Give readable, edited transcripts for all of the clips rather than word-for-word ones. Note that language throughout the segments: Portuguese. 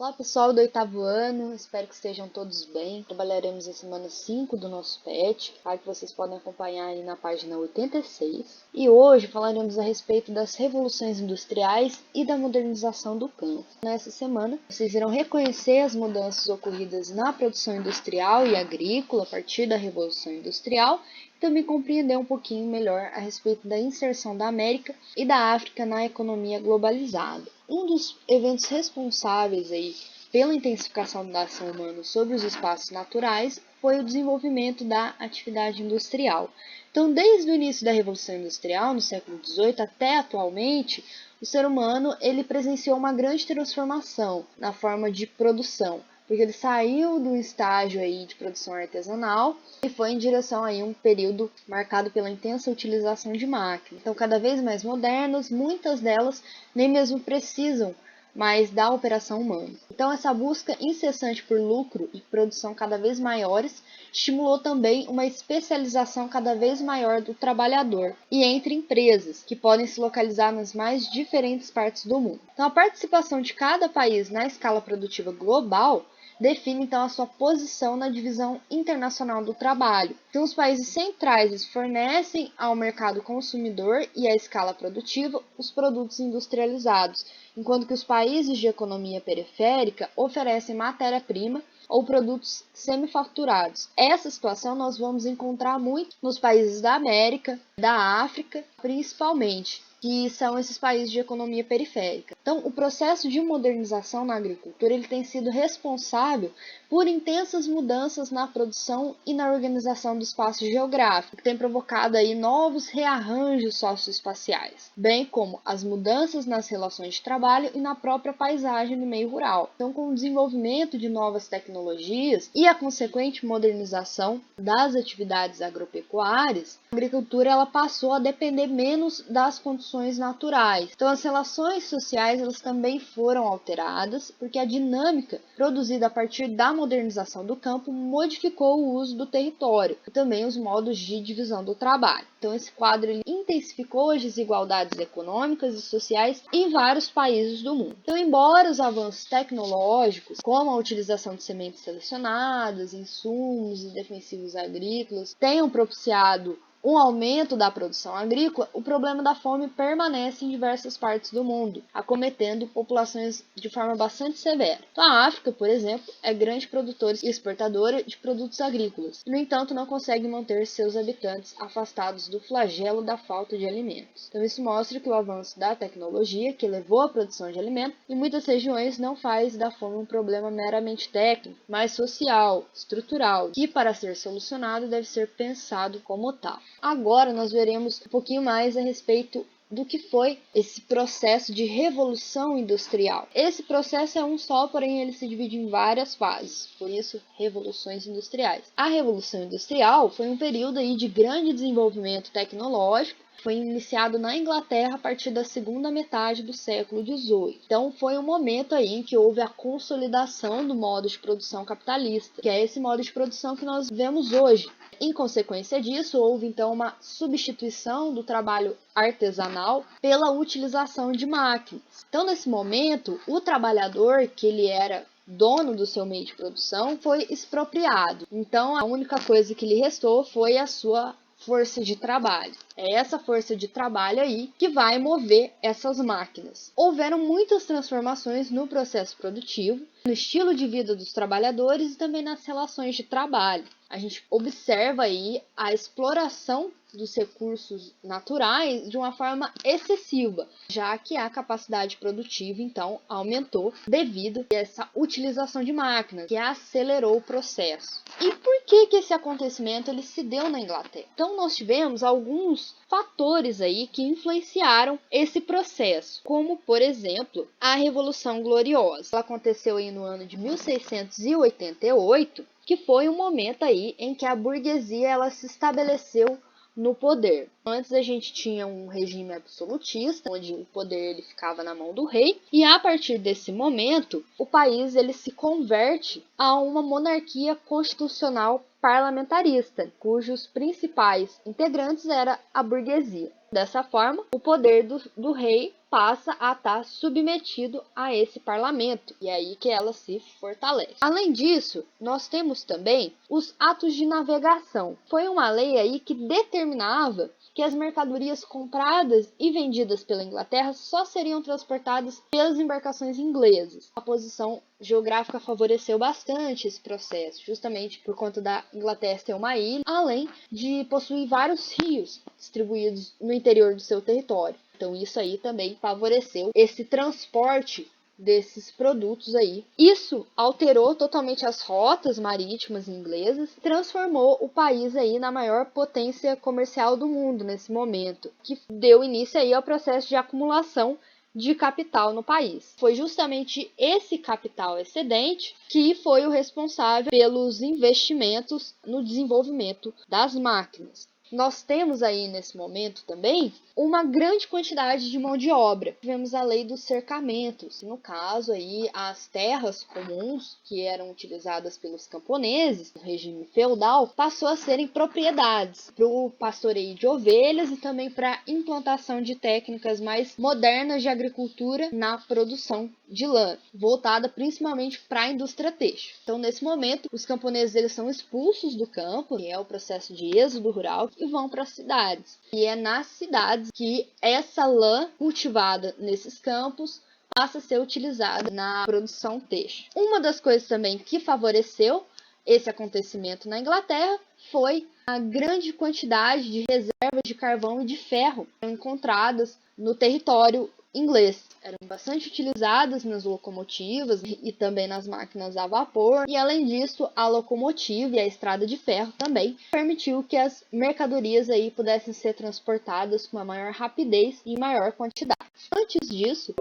Olá pessoal do oitavo ano, espero que estejam todos bem. Trabalharemos a semana 5 do nosso PET, que vocês podem acompanhar aí na página 86. E hoje falaremos a respeito das revoluções industriais e da modernização do campo. Nessa semana, vocês irão reconhecer as mudanças ocorridas na produção industrial e agrícola a partir da Revolução Industrial e também compreender um pouquinho melhor a respeito da inserção da América e da África na economia globalizada. Um dos eventos responsáveis aí pela intensificação da ação humana sobre os espaços naturais foi o desenvolvimento da atividade industrial. Então, desde o início da Revolução Industrial, no século XVIII, até atualmente, o ser humano ele presenciou uma grande transformação na forma de produção, porque ele saiu do estágio aí de produção artesanal e foi em direção aí a um período marcado pela intensa utilização de máquinas. Então, cada vez mais modernas, muitas delas nem mesmo precisam mais da operação humana. Então, essa busca incessante por lucro e produção cada vez maiores estimulou também uma especialização cada vez maior do trabalhador e entre empresas, que podem se localizar nas mais diferentes partes do mundo. Então, a participação de cada país na escala produtiva global define então a sua posição na divisão internacional do trabalho. Então, os países centrais fornecem ao mercado consumidor e à escala produtiva os produtos industrializados, enquanto que os países de economia periférica oferecem matéria-prima ou produtos semifaturados. Essa situação nós vamos encontrar muito nos países da América, da África, principalmente, que são esses países de economia periférica. Então, o processo de modernização na agricultura ele tem sido responsável por intensas mudanças na produção e na organização do espaço geográfico, que tem provocado aí novos rearranjos socioespaciais, bem como as mudanças nas relações de trabalho e na própria paisagem do meio rural. Então, com o desenvolvimento de novas tecnologias e a consequente modernização das atividades agropecuárias, a agricultura ela passou a depender menos das condições naturais. Então, as relações sociais elas também foram alteradas, porque a dinâmica produzida a partir da modernização do campo modificou o uso do território e também os modos de divisão do trabalho. Então, esse quadro ele intensificou as desigualdades econômicas e sociais em vários países do mundo. Então, embora os avanços tecnológicos, como a utilização de sementes selecionadas, insumos e defensivos agrícolas, tenham propiciado um aumento da produção agrícola, o problema da fome permanece em diversas partes do mundo, acometendo populações de forma bastante severa. Então, a África, por exemplo, é grande produtora e exportadora de produtos agrícolas, e, no entanto, não consegue manter seus habitantes afastados do flagelo da falta de alimentos. Então, isso mostra que o avanço da tecnologia, que elevou a produção de alimentos, em muitas regiões não faz da fome um problema meramente técnico, mas social, estrutural, que, para ser solucionado, deve ser pensado como tal. Agora nós veremos um pouquinho mais a respeito do que foi esse processo de revolução industrial. Esse processo é um só, porém ele se divide em várias fases, por isso revoluções industriais. A Revolução Industrial foi um período aí de grande desenvolvimento tecnológico, foi iniciado na Inglaterra a partir da segunda metade do século XVIII. Então, foi um momento aí em que houve a consolidação do modo de produção capitalista, que é esse modo de produção que nós vemos hoje. Em consequência disso, houve então uma substituição do trabalho artesanal pela utilização de máquinas. Então, nesse momento, o trabalhador, que ele era dono do seu meio de produção, foi expropriado. Então, a única coisa que lhe restou foi a sua força de trabalho. É essa força de trabalho aí que vai mover essas máquinas. Houveram muitas transformações no processo produtivo, no estilo de vida dos trabalhadores e também nas relações de trabalho. A gente observa aí a exploração dos recursos naturais de uma forma excessiva, já que a capacidade produtiva, então, aumentou devido a essa utilização de máquinas, que acelerou o processo. E por que esse acontecimento ele se deu na Inglaterra? Então, nós tivemos alguns fatores aí que influenciaram esse processo, como, por exemplo, a Revolução Gloriosa. Ela aconteceu aí no ano de 1688, que foi um momento aí em que a burguesia ela se estabeleceu no poder. Antes a gente tinha um regime absolutista, onde o poder ele ficava na mão do rei, e a partir desse momento, o país ele se converte a uma monarquia constitucional parlamentarista, cujos principais integrantes era a burguesia. Dessa forma, o poder do rei passa a estar submetido a esse parlamento, e é aí que ela se fortalece. Além disso, nós temos também os atos de navegação. Foi uma lei aí que determinava que as mercadorias compradas e vendidas pela Inglaterra só seriam transportadas pelas embarcações inglesas. A posição geográfica favoreceu bastante esse processo, justamente por conta da Inglaterra ser uma ilha, além de possuir vários rios distribuídos no interior do seu território. Então isso aí também favoreceu esse transporte desses produtos aí. Isso alterou totalmente as rotas marítimas inglesas, transformou o país aí na maior potência comercial do mundo nesse momento, que deu início aí ao processo de acumulação de capital no país. Foi justamente esse capital excedente que foi o responsável pelos investimentos no desenvolvimento das máquinas. Nós temos aí nesse momento também uma grande quantidade de mão de obra. Tivemos a lei dos cercamentos, no caso aí as terras comuns que eram utilizadas pelos camponeses, no regime feudal, passou a serem propriedades para o pastoreio de ovelhas e também para a implantação de técnicas mais modernas de agricultura na produção de lã, voltada principalmente para a indústria têxtil. Então, nesse momento, os camponeses eles são expulsos do campo, que é o processo de êxodo rural, e vão para as cidades. E é nas cidades que essa lã cultivada nesses campos passa a ser utilizada na produção têxtil. Uma das coisas também que favoreceu esse acontecimento na Inglaterra foi a grande quantidade de reservas de carvão e de ferro encontradas no território inglês. Eram bastante utilizadas nas locomotivas e também nas máquinas a vapor, e além disso, a locomotiva e a estrada de ferro também permitiu que as mercadorias aí pudessem ser transportadas com uma maior rapidez e maior quantidade. Antes disso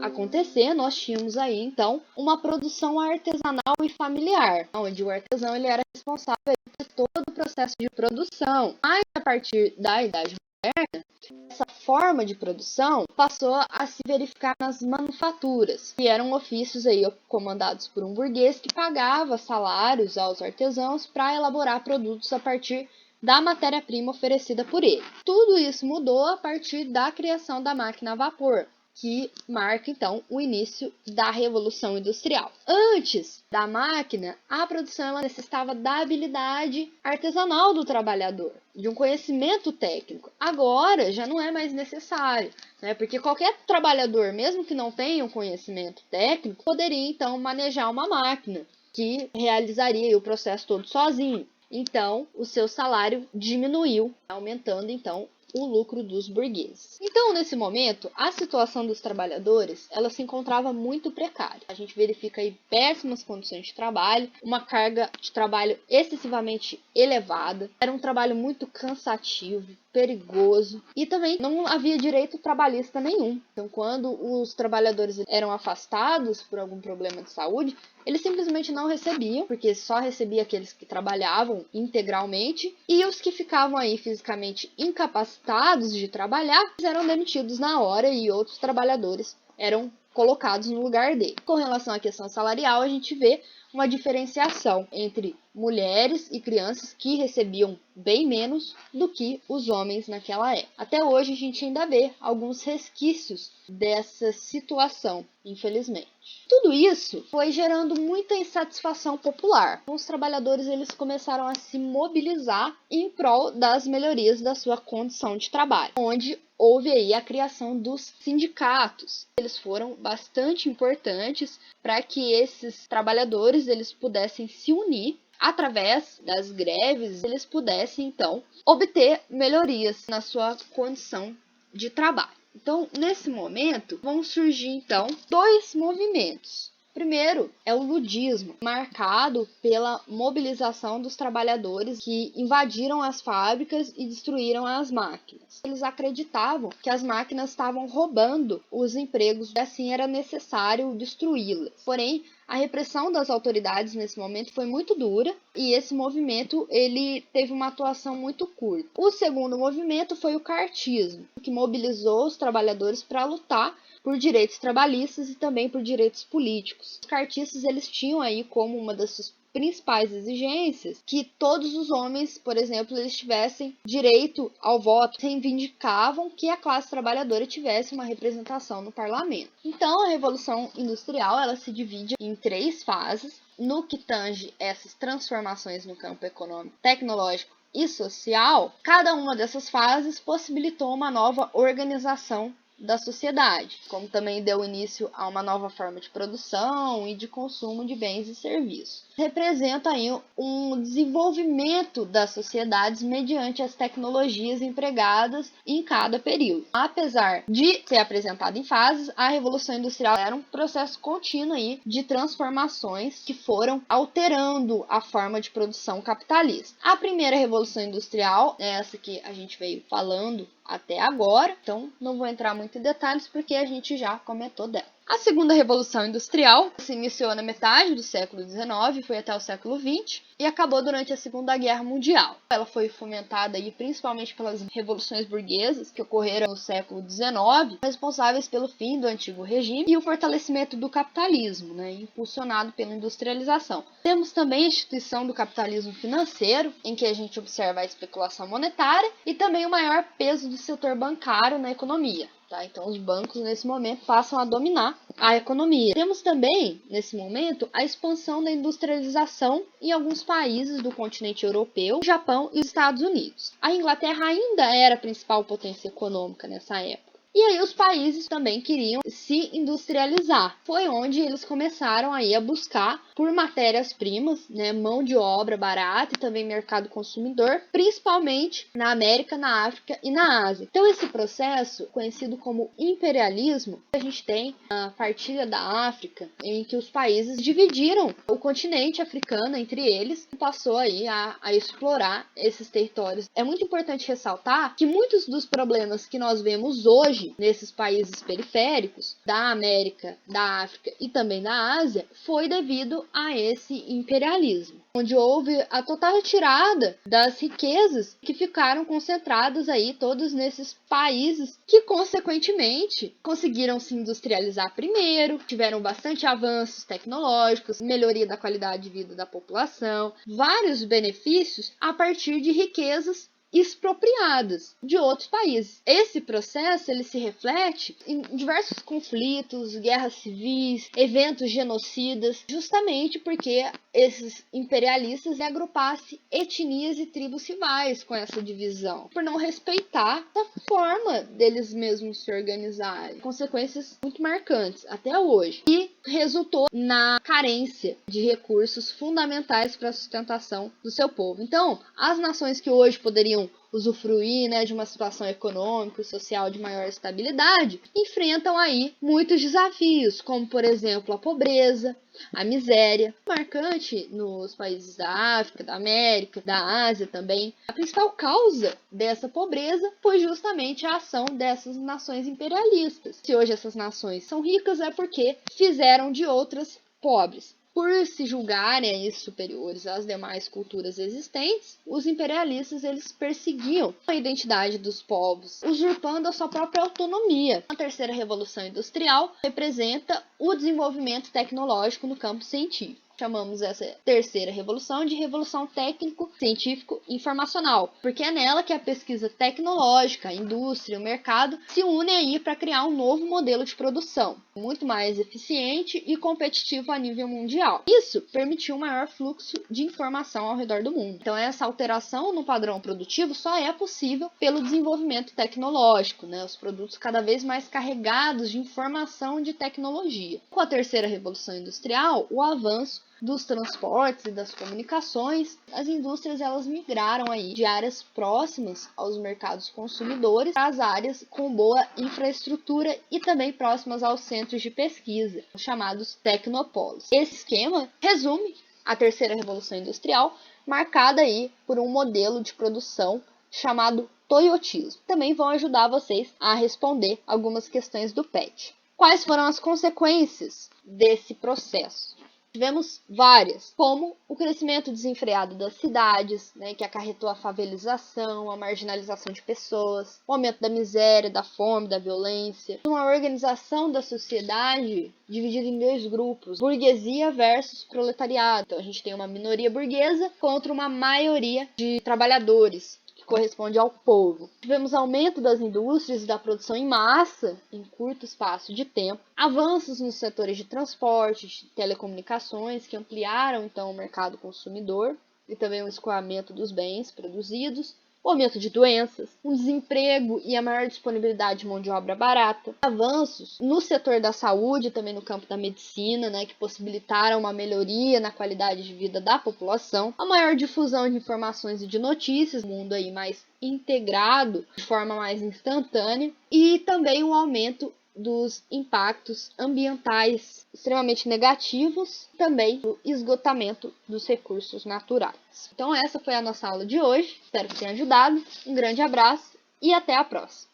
acontecer, nós tínhamos aí então uma produção artesanal e familiar, onde o artesão ele era responsável por todo o processo de produção. Mas a partir da Idade Moderna, essa forma de produção passou a se verificar nas manufaturas, que eram ofícios aí comandados por um burguês que pagava salários aos artesãos para elaborar produtos a partir da matéria-prima oferecida por ele. Tudo isso mudou a partir da criação da máquina a vapor, que marca então o início da Revolução Industrial. Antes da máquina, a produção ela necessitava da habilidade artesanal do trabalhador, de um conhecimento técnico. Agora já não é mais necessário, né? Porque qualquer trabalhador, mesmo que não tenha um conhecimento técnico, poderia então manejar uma máquina que realizaria o processo todo sozinho. Então, o seu salário diminuiu, aumentando então o lucro dos burgueses. Então, nesse momento, a situação dos trabalhadores ela se encontrava muito precária. A gente verifica aí péssimas condições de trabalho, uma carga de trabalho excessivamente elevada, era um trabalho muito cansativo, perigoso e também não havia direito trabalhista nenhum. Então, quando os trabalhadores eram afastados por algum problema de saúde, eles simplesmente não recebiam, porque só recebia aqueles que trabalhavam integralmente, e os que ficavam aí fisicamente incapacitados de trabalhar eram demitidos na hora e outros trabalhadores eram colocados no lugar dele. Com relação à questão salarial, a gente vê uma diferenciação entre mulheres e crianças que recebiam bem menos do que os homens naquela época. Até hoje a gente ainda vê alguns resquícios dessa situação, infelizmente. Tudo isso foi gerando muita insatisfação popular. Os trabalhadores eles começaram a se mobilizar em prol das melhorias da sua condição de trabalho, onde houve aí a criação dos sindicatos. Eles foram bastante importantes para que esses trabalhadores eles pudessem se unir através das greves, eles pudessem então obter melhorias na sua condição de trabalho. Então, nesse momento, vão surgir então dois movimentos. Primeiro é o ludismo, marcado pela mobilização dos trabalhadores que invadiram as fábricas e destruíram as máquinas. Eles acreditavam que as máquinas estavam roubando os empregos e assim era necessário destruí-las. Porém, a repressão das autoridades nesse momento foi muito dura e esse movimento ele teve uma atuação muito curta. O segundo movimento foi o cartismo, que mobilizou os trabalhadores para lutar por direitos trabalhistas e também por direitos políticos. Os cartistas eles tinham aí como uma das suas principais exigências que todos os homens, por exemplo, eles tivessem direito ao voto, reivindicavam que a classe trabalhadora tivesse uma representação no parlamento. Então, a Revolução Industrial ela se divide em 3 fases. No que tange essas transformações no campo econômico, tecnológico e social, cada uma dessas fases possibilitou uma nova organização da sociedade, como também deu início a uma nova forma de produção e de consumo de bens e serviços. Representa aí um desenvolvimento das sociedades mediante as tecnologias empregadas em cada período. Apesar de ser apresentada em fases, a Revolução Industrial era um processo contínuo aí de transformações que foram alterando a forma de produção capitalista. A primeira Revolução Industrial, essa que a gente veio falando até agora, então não vou entrar muito em detalhes porque a gente já comentou dela. A segunda Revolução Industrial se iniciou na metade do século XIX, foi até o século XX e acabou durante a Segunda Guerra Mundial. Ela foi fomentada aí, principalmente pelas revoluções burguesas que ocorreram no século XIX, responsáveis pelo fim do antigo regime e o fortalecimento do capitalismo, impulsionado pela industrialização. Temos também a instituição do capitalismo financeiro, em que a gente observa a especulação monetária e também o maior peso do setor bancário na economia. Então, os bancos, nesse momento, passam a dominar a economia. Temos também, nesse momento, a expansão da industrialização em alguns países do continente europeu, o Japão e os Estados Unidos. A Inglaterra ainda era a principal potência econômica nessa época. E aí os países também queriam se industrializar. Foi onde eles começaram aí a buscar por matérias-primas, mão de obra barata e também mercado consumidor, principalmente na América, na África e na Ásia. Então esse processo, conhecido como imperialismo, a gente tem a partilha da África, em que os países dividiram o continente africano entre eles e passou aí a explorar esses territórios. É muito importante ressaltar que muitos dos problemas que nós vemos hoje nesses países periféricos da América, da África e também da Ásia, foi devido a esse imperialismo, onde houve a total retirada das riquezas que ficaram concentradas aí todos nesses países que, consequentemente, conseguiram se industrializar primeiro, tiveram bastante avanços tecnológicos, melhoria da qualidade de vida da população, vários benefícios a partir de riquezas expropriadas de outros países. Esse processo ele se reflete em diversos conflitos, guerras civis, eventos genocidas, justamente porque esses imperialistas agrupassem etnias e tribos rivais com essa divisão, por não respeitar a forma deles mesmos se organizarem. Consequências muito marcantes até hoje. E resultou na carência de recursos fundamentais para a sustentação do seu povo. Então, as nações que hoje poderiam usufruir de uma situação econômica e social de maior estabilidade, enfrentam aí muitos desafios, como por exemplo a pobreza, a miséria. Marcante nos países da África, da América, da Ásia também. A principal causa dessa pobreza foi justamente a ação dessas nações imperialistas. Se hoje essas nações são ricas é porque fizeram de outras pobres. Por se julgarem superiores às demais culturas existentes, os imperialistas eles perseguiam a identidade dos povos, usurpando a sua própria autonomia. A terceira revolução industrial representa o desenvolvimento tecnológico no campo científico. Chamamos essa terceira revolução de revolução técnico-científico-informacional, porque é nela que a pesquisa tecnológica, a indústria, o mercado se unem aí para criar um novo modelo de produção, muito mais eficiente e competitivo a nível mundial. Isso permitiu um maior fluxo de informação ao redor do mundo. Então essa alteração no padrão produtivo só é possível pelo desenvolvimento tecnológico, os produtos cada vez mais carregados de informação e de tecnologia. Com a terceira revolução industrial, o avanço dos transportes e das comunicações, as indústrias elas migraram aí de áreas próximas aos mercados consumidores para as áreas com boa infraestrutura e também próximas aos centros de pesquisa, chamados tecnopolos. Esse esquema resume a terceira revolução industrial, marcada aí por um modelo de produção chamado toyotismo. Também vão ajudar vocês a responder algumas questões do PET. Quais foram as consequências desse processo? Tivemos várias, como o crescimento desenfreado das cidades, né, que acarretou a favelização, a marginalização de pessoas, o aumento da miséria, da fome, da violência, uma organização da sociedade dividida em dois grupos, burguesia versus proletariado. Então a gente tem uma minoria burguesa contra uma maioria de trabalhadores, corresponde ao povo. Tivemos aumento das indústrias e da produção em massa em curto espaço de tempo, avanços nos setores de transporte, de telecomunicações, que ampliaram então o mercado consumidor e também o escoamento dos bens produzidos, o aumento de doenças, o desemprego e a maior disponibilidade de mão de obra barata, avanços no setor da saúde e também no campo da medicina, né, que possibilitaram uma melhoria na qualidade de vida da população, a maior difusão de informações e de notícias, um mundo aí mais integrado, de forma mais instantânea, e também o aumento dos impactos ambientais extremamente negativos, também o esgotamento dos recursos naturais. Então essa foi a nossa aula de hoje, espero que tenha ajudado, um grande abraço e até a próxima!